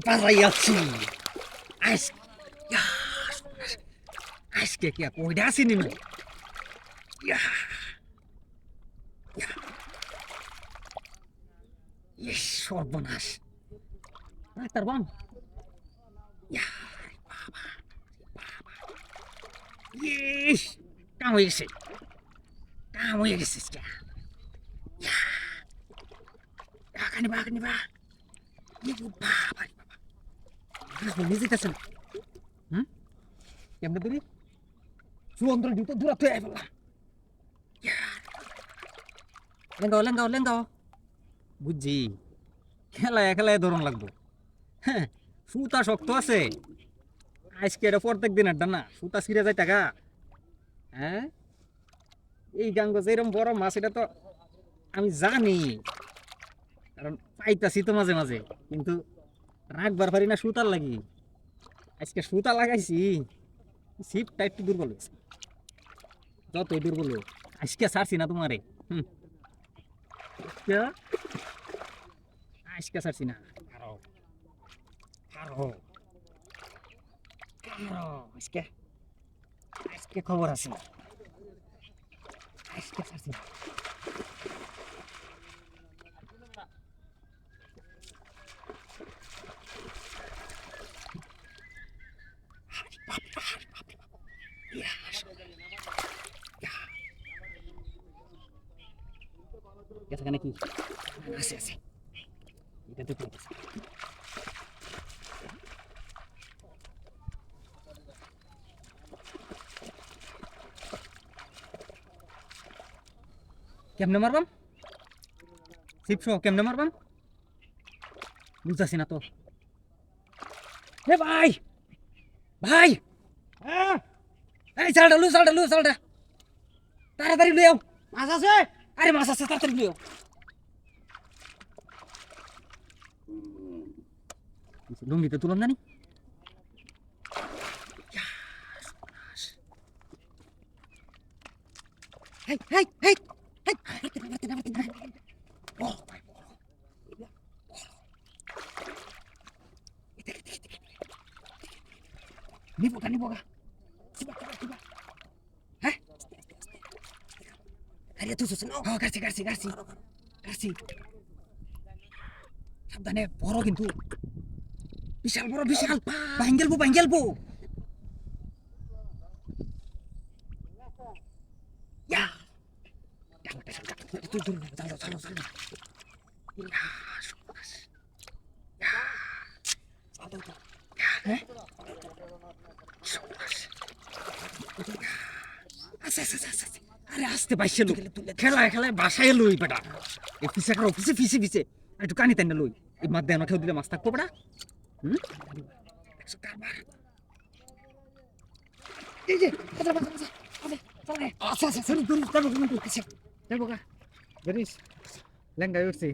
পারাই আছি আজ আজকে কি কইডা আসিনি মি ইয়া ইয়া ইস সর্বনাশ তার বাম ইয়া বাবা ইস কাম হয়ে গেছে ইয়া কানি বা ইয়ে বাবা নিজে কাছে হুম কেমনে ধরি সুন্দর জুতো দূরাতে আই বললাম লেঙ্গাও বুঝছি খেলায় ধরন লাগবো হ্যাঁ সুতা শক্ত আছে আজকে এটা প্রত্যেক দিন একটা না সুতা ছিঁড়ে যায় টাকা হ্যাঁ এই গাঙ্গ যেরকম বড় মাছ এটা তো আমি জানি কারণ পাইতাছি তো মাঝে মাঝে কিন্তু রাখবার পারি না সুতার লাগি আজকে সুতা লাগাইছি ছিপটা একটু দুর্বল হয়েছে যতই দুর্বল হোক আজকে ছাড়ছি না তোমারে হুম আজকে ছাড়ছি না আরো আরো আজকে আজকে খবর আছে আজকে ছাড়ছি না এখানে কি আছে এটা তো পাইতেছে কেমনে মারবাম শিবশো কেমনে মারবাম বুঝতেছি না তো হে ভাই ভাই এই চালটা তাড়াতাড়ি লই আও মাছ আছে আরে মাছ আছে তাড়াতাড়ি লই আও লুঙ্গিতে তুলাম জানি হেই হেই হেই হেই মারতে না ও ভাই নিবো হ্যাঁ আরে তুই সুসন ও গাছি সাবধানে বড় কিন্তু বিশাল ভাঙ্গেলবো ইয়া তুই চালো হ্যাঁ আচ্ছা আরে আসতে পাইছে লোক খেলায় বাসায় লই বেটা এই ফিসে একটু কানি তাই না লই এই মাছ দেয় খেয়ে দিলে মাছ থাকবো বেটা হুম এই যে আচ্ছা যাবো গা বেরিস লেঙ্গায় উঠছি